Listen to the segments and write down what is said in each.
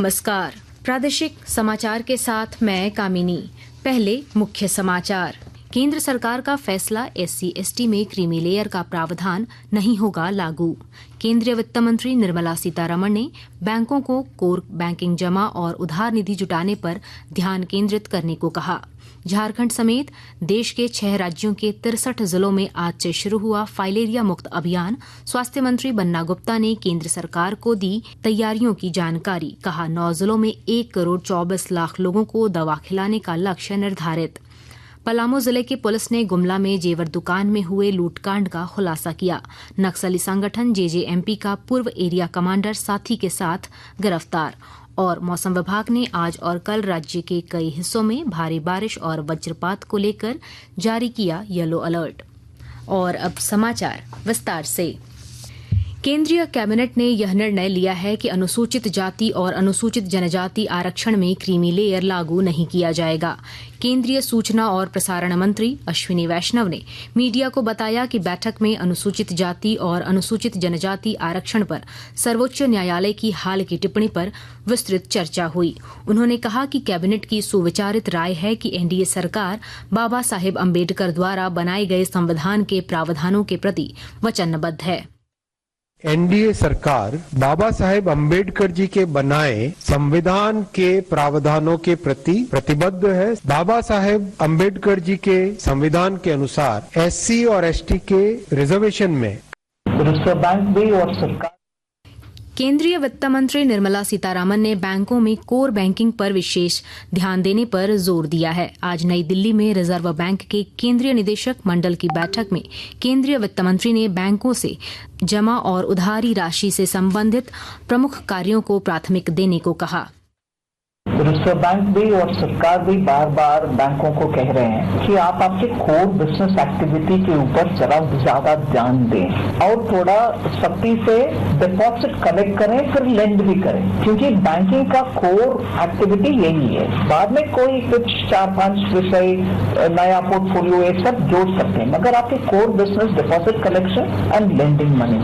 नमस्कार। प्रादेशिक समाचार के साथ मैं कामिनी। पहले मुख्य समाचार। केंद्र सरकार का फैसला SC/ST में क्रीमी लेयर का प्रावधान नहीं होगा लागू। केंद्रीय वित्त मंत्री निर्मला सीतारमण ने बैंकों को कोर बैंकिंग जमा और उधार निधि जुटाने पर ध्यान केंद्रित करने को कहा। झारखंड समेत देश के 6 राज्यों के 63 जिलों में आज से शुरू हुआ फाइलेरिया मुक्त अभियान। स्वास्थ्य मंत्री बन्ना गुप्ता ने केंद्र सरकार को दी तैयारियों की जानकारी। कहा 9 जिलों में 1 करोड़ 24 लाख लोगों को दवा खिलाने का लक्ष्य निर्धारित। पलामू जिले की पुलिस ने गुमला में जेवर दुकान में हुए लूटकांड का खुलासा किया। नक्सली संगठन JJMP का पूर्व एरिया कमांडर साथी के साथ गिरफ्तार। और मौसम विभाग ने आज और कल राज्य के कई हिस्सों में भारी बारिश और वज्रपात को लेकर जारी किया येलो अलर्ट। और अब समाचार विस्तार से। केंद्रीय कैबिनेट ने यह निर्णय लिया है कि अनुसूचित जाति और अनुसूचित जनजाति आरक्षण में क्रीमी लेयर लागू नहीं किया जाएगा। केंद्रीय सूचना और प्रसारण मंत्री अश्विनी वैष्णव ने मीडिया को बताया कि बैठक में अनुसूचित जाति और अनुसूचित जनजाति आरक्षण पर सर्वोच्च न्यायालय की हाल की टिप्पणी पर विस्तृत चर्चा हुई। उन्होंने कहा कि कैबिनेट की सुविचारित राय है कि NDA सरकार बाबा साहेब अम्बेडकर द्वारा बनाए गए संविधान के प्रावधानों के प्रति वचनबद्ध है। NDA सरकार बाबा साहेब अम्बेडकर जी के बनाए संविधान के प्रावधानों के प्रति प्रतिबद्ध है। बाबा साहेब अम्बेडकर जी के संविधान के अनुसार SC और ST के रिजर्वेशन में रिजर्व बैंक भी और सरकार। केंद्रीय वित्त मंत्री निर्मला सीतारमण ने बैंकों में कोर बैंकिंग पर विशेष ध्यान देने पर जोर दिया है। आज नई दिल्ली में रिजर्व बैंक के केंद्रीय निदेशक मंडल की बैठक में केंद्रीय वित्त मंत्री ने बैंकों से जमा और उधारी राशि से संबंधित प्रमुख कार्यों को प्राथमिक देने को कहा। रिजर्व बैंक भी और सरकार भी बार बार बैंकों को कह रहे हैं कि आप आपके कोर बिजनेस एक्टिविटी के ऊपर जरा ज्यादा ध्यान दें और थोड़ा सख्ती से डिपॉजिट कलेक्ट करें, फिर लेंड भी करें, क्योंकि बैंकिंग का कोर एक्टिविटी यही है। बाद में कोई कुछ 4-5 विषय नया पोर्टफोलियो ये सब जोड़ सकते हैं, मगर आपके core business deposit collection and lending money.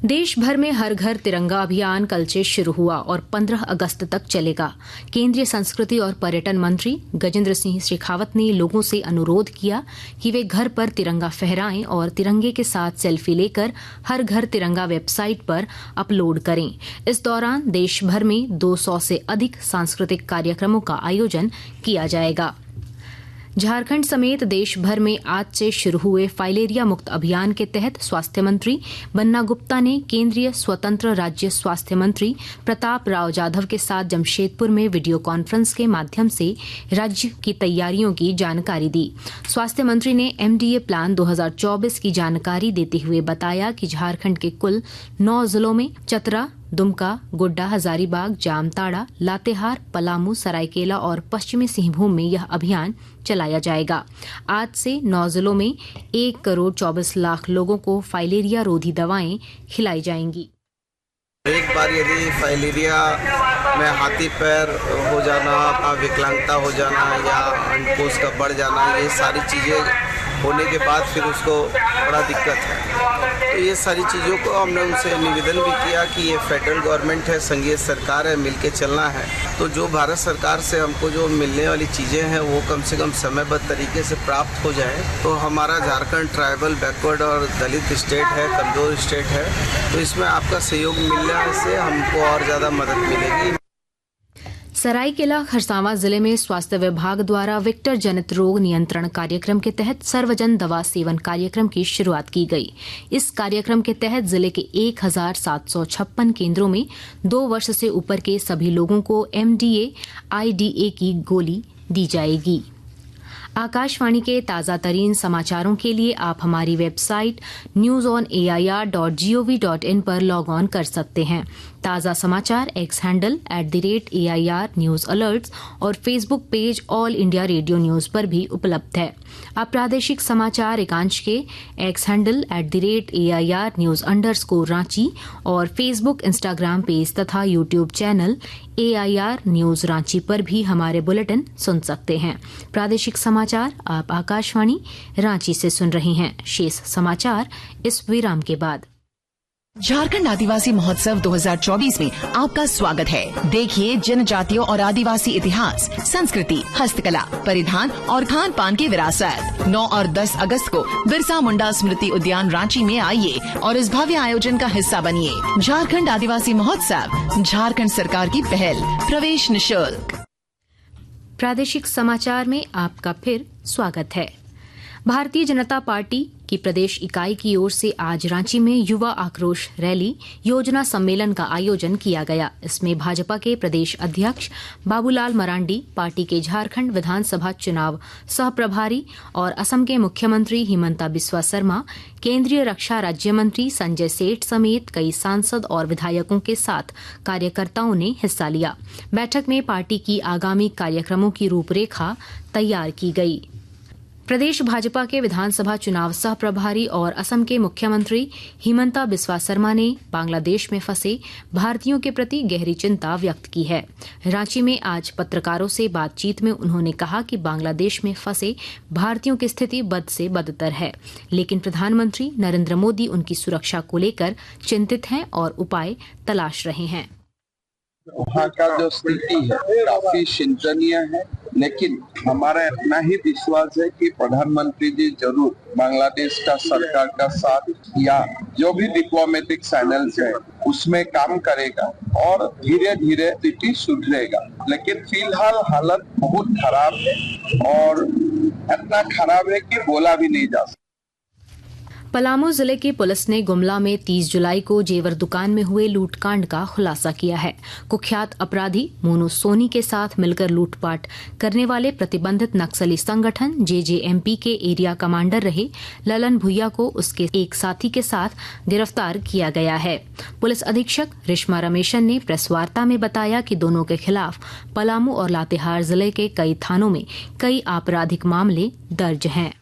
देश भर में हर घर तिरंगा अभियान कल से शुरू हुआ और 15 अगस्त तक चलेगा। केंद्रीय संस्कृति और पर्यटन मंत्री गजेंद्र सिंह शेखावत ने लोगों से अनुरोध किया कि वे घर पर तिरंगा फहराएं और तिरंगे के साथ सेल्फी लेकर हर घर तिरंगा वेबसाइट पर अपलोड करें। इस दौरान देश भर में 200 से अधिक सांस्कृतिक कार्यक्रमों का आयोजन किया जाएगा। झारखंड समेत देश भर में आज से शुरू हुए फाइलेरिया मुक्त अभियान के तहत स्वास्थ्य मंत्री बन्ना गुप्ता ने केंद्रीय स्वतंत्र राज्य स्वास्थ्य मंत्री प्रताप राव जाधव के साथ जमशेदपुर में वीडियो कॉन्फ्रेंस के माध्यम से राज्य की तैयारियों की जानकारी दी। स्वास्थ्य मंत्री ने MDA प्लान 2024 की जानकारी देते हुए बताया कि झारखंड के कुल 9 जिलों में चतरा, दुमका, गोड्डा, हजारीबाग, जामताड़ा, लातेहार, पलामू, सरायकेला और पश्चिमी सिंहभूम में यह अभियान चलाया जाएगा। आज से 9 जिलों में 1 करोड़ 24 लाख लोगों को फाइलेरिया रोधी दवाएं खिलाई जाएंगी। एक बार यदि फाइलेरिया में हाथी पैर हो जाना, विकलांगता हो जाना या अंडकोश का बढ़ जाना, ये सारी चीज़ें होने के बाद फिर उसको बड़ा दिक्कत है। तो ये सारी चीज़ों को हमने उनसे निवेदन भी किया कि ये फेडरल गवर्नमेंट है, संघीय सरकार है, मिलके चलना है। तो जो भारत सरकार से हमको जो मिलने वाली चीज़ें हैं वो कम से कम समयबद्ध तरीके से प्राप्त हो जाए। तो हमारा झारखंड ट्राइबल, बैकवर्ड और दलित स्टेट है, कमज़ोर स्टेट है, तो इसमें आपका सहयोग मिलने से हमको और ज़्यादा मदद मिलेगी। सरायकेला खरसावां जिले में स्वास्थ्य विभाग द्वारा वेक्टर जनित रोग नियंत्रण कार्यक्रम के तहत सर्वजन दवा सेवन कार्यक्रम की शुरुआत की गई। इस कार्यक्रम के तहत जिले के 1756 केंद्रों में 2 वर्ष से ऊपर के सभी लोगों को MDA IDA की गोली दी जाएगी। आकाशवाणी के ताज़ा तरीन समाचारों के लिए आप हमारी वेबसाइट newsonair.gov.in पर लॉग ऑन कर सकते हैं। ताज़ा समाचार X handle @AIR news alerts और Facebook page All India Radio News पर भी उपलब्ध है। आप प्रादेशिक समाचार एकांश के X handle @AIR news _Ranchi और फेसबुक, इंस्टाग्राम पेज तथा YouTube channel AIR news Ranchi पर भी हमारे बुलेटिन सुन सकते हैं। प्रादेशिक समाचार आप आकाशवाणी रांची से सुन रहे हैं। शेष समाचार इस विराम के बाद। झारखंड आदिवासी महोत्सव 2024 में आपका स्वागत है। देखिए जनजातियों और आदिवासी इतिहास, संस्कृति, हस्तकला, परिधान और खान पान की विरासत। 9 और 10 अगस्त को बिरसा मुंडा स्मृति उद्यान रांची में आइए और इस भव्य आयोजन का हिस्सा बनिए। झारखंड आदिवासी महोत्सव झारखंड सरकार की पहल, प्रवेश निःशुल्क। प्रादेशिक समाचार में आपका फिर स्वागत है। भारतीय जनता पार्टी की प्रदेश इकाई की ओर से आज रांची में युवा आक्रोश रैली योजना सम्मेलन का आयोजन किया गया। इसमें भाजपा के प्रदेश अध्यक्ष बाबूलाल मरांडी, पार्टी के झारखंड विधानसभा चुनाव सह प्रभारी और असम के मुख्यमंत्री हिमंता बिस्वा शर्मा, केंद्रीय रक्षा राज्य मंत्री संजय सेठ समेत कई सांसद और विधायकों के साथ कार्यकर्ताओं ने हिस्सा लिया। बैठक में पार्टी की आगामी कार्यक्रमों की रूपरेखा तैयार की गई। प्रदेश भाजपा के विधानसभा चुनाव सह प्रभारी और असम के मुख्यमंत्री हिमंता बिस्वा शर्मा ने बांग्लादेश में फंसे भारतीयों के प्रति गहरी चिंता व्यक्त की है। रांची में आज पत्रकारों से बातचीत में उन्होंने कहा कि बांग्लादेश में फंसे भारतीयों की स्थिति बद से बदतर है, लेकिन प्रधानमंत्री नरेंद्र मोदी उनकी सुरक्षा को लेकर चिंतित हैं और उपाय तलाश रहे हैं। वहाँ का जो स्थिति है काफी चिंतनीय है, लेकिन हमारा इतना ही विश्वास है कि प्रधानमंत्री जी जरूर बांग्लादेश का सरकार का साथ या जो भी डिप्लोमेटिक चैनल्स है उसमें काम करेगा और धीरे धीरे स्थिति सुधरेगा। लेकिन फिलहाल हालत बहुत खराब है और इतना खराब है कि बोला भी नहीं जा सकता। पलामू जिले की पुलिस ने गुमला में 30 जुलाई को जेवर दुकान में हुए लूटकांड का खुलासा किया है। कुख्यात अपराधी मोनू सोनी के साथ मिलकर लूटपाट करने वाले प्रतिबंधित नक्सली संगठन जेजेएमपी के एरिया कमांडर रहे ललन भुइया को उसके एक साथी के साथ गिरफ्तार किया गया है। पुलिस अधीक्षक रिश्मा रमेशन ने प्रेस वार्ता में बताया कि दोनों के खिलाफ पलामू और लातेहार जिले के कई थानों में कई आपराधिक मामले दर्ज हैं।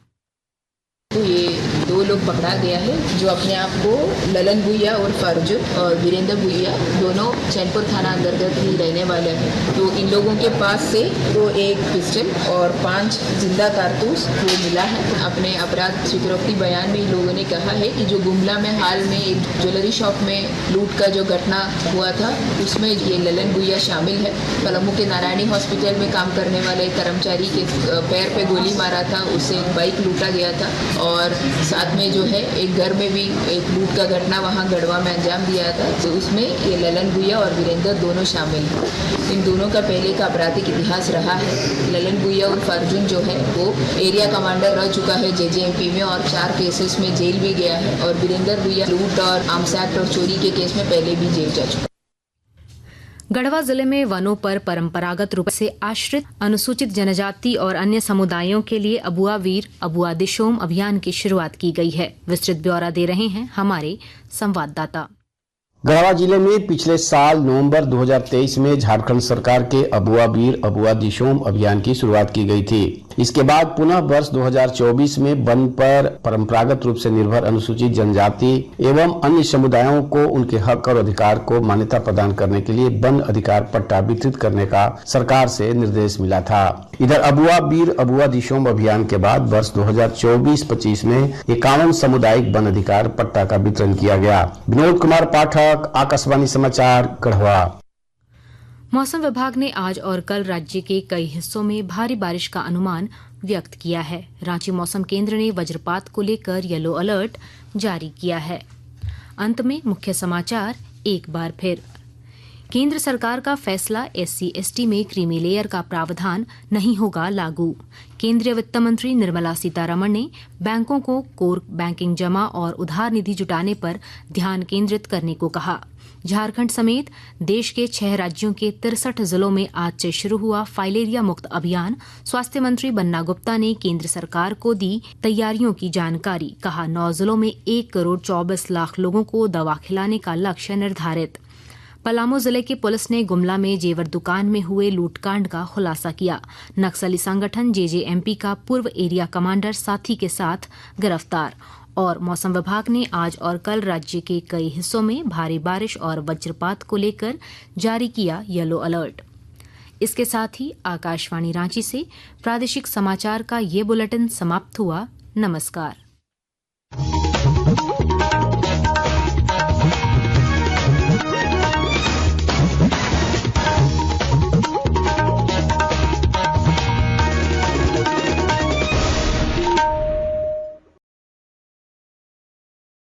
तो ये 2 लोग पकड़ा गया है जो अपने आप को ललन भुइया और फरजुल और वीरेंद्र भुइया दोनों चैनपुर थाना अंतर्गत ही रहने वाले हैं। तो इन लोगों के पास से तो एक पिस्टल और 5 जिंदा कारतूस वो मिला है। अपने अपराध स्वीकारोक्ति बयान में इन लोगों ने कहा है कि जो गुमला में हाल में एक ज्वेलरी शॉप में लूट का जो घटना हुआ था उसमें ये ललन भुइया शामिल है। पलामू के नारायणी हॉस्पिटल में काम करने वाले कर्मचारी के पैर पे गोली मारा था, उससे एक बाइक लूटा गया था और साथ में जो है एक घर में भी एक लूट का घटना वहाँ गढ़वा में अंजाम दिया था। तो उसमें ये ललन भुइया और वीरेंद्र दोनों शामिल हैं। इन दोनों का पहले का आपराधिक इतिहास रहा है। ललन भुइया और फरजुन जो है वो एरिया कमांडर रह चुका है जेजेएमपी में और 4 केसेस में जेल भी गया है और वीरेंद्र भुइया लूट और आर्म्स एक्ट और चोरी के केस में पहले भी जेल जा चुका। गढ़वा जिले में वनों पर परंपरागत रूप से आश्रित अनुसूचित जनजाति और अन्य समुदायों के लिए अबुआ वीर अबुआ दिशोम अभियान की शुरुआत की गई है। विस्तृत ब्यौरा दे रहे हैं हमारे संवाददाता। गढ़वा जिले में पिछले साल नवंबर 2023 में झारखंड सरकार के अबुआ वीर अबुआ दिशोम अभियान की शुरुआत की गई थी। इसके बाद पुनः वर्ष 2024 में वन पर परंपरागत रूप से निर्भर अनुसूचित जनजाति एवं अन्य समुदायों को उनके हक और अधिकार को मान्यता प्रदान करने के लिए वन अधिकार पट्टा वितरित करने का सरकार से निर्देश मिला था। इधर अबुआ वीर अबुआ दिशोम अभियान के बाद वर्ष 2024-25 में 51 सामुदायिक वन अधिकार पट्टा का वितरण किया गया। विनोद कुमार पाठक, आकाशवाणी समाचार, गढ़वा। मौसम विभाग ने आज और कल राज्य के कई हिस्सों में भारी बारिश का अनुमान व्यक्त किया है। रांची मौसम केंद्र ने वज्रपात को लेकर येलो अलर्ट जारी किया है। अंत में मुख्य समाचार एक बार फिर। केंद्र सरकार का फैसला SC/ST में क्रीमी लेयर का प्रावधान नहीं होगा लागू। केंद्रीय वित्त मंत्री निर्मला सीतारमण ने बैंकों को कोर बैंकिंग जमा और उधार निधि जुटाने पर ध्यान केंद्रित करने को कहा। झारखंड समेत देश के 6 राज्यों के 63 जिलों में आज से शुरू हुआ फाइलेरिया मुक्त अभियान। स्वास्थ्य मंत्री बन्ना गुप्ता ने केंद्र सरकार को दी तैयारियों की जानकारी। कहा 9 जिलों में 1 करोड़ 24 लाख लोगों को दवा खिलाने का लक्ष्य निर्धारित। पलामू जिले की पुलिस ने गुमला में जेवर दुकान में हुए लूटकांड का खुलासा किया। नक्सली संगठन जेजेएमपी का पूर्व एरिया कमांडर साथी के साथ गिरफ्तार। और मौसम विभाग ने आज और कल राज्य के कई हिस्सों में भारी बारिश और वज्रपात को लेकर जारी किया येलो अलर्ट। इसके साथ ही आकाशवाणी रांची से प्रादेशिक समाचार का ये बुलेटिन समाप्त हुआ। नमस्कार।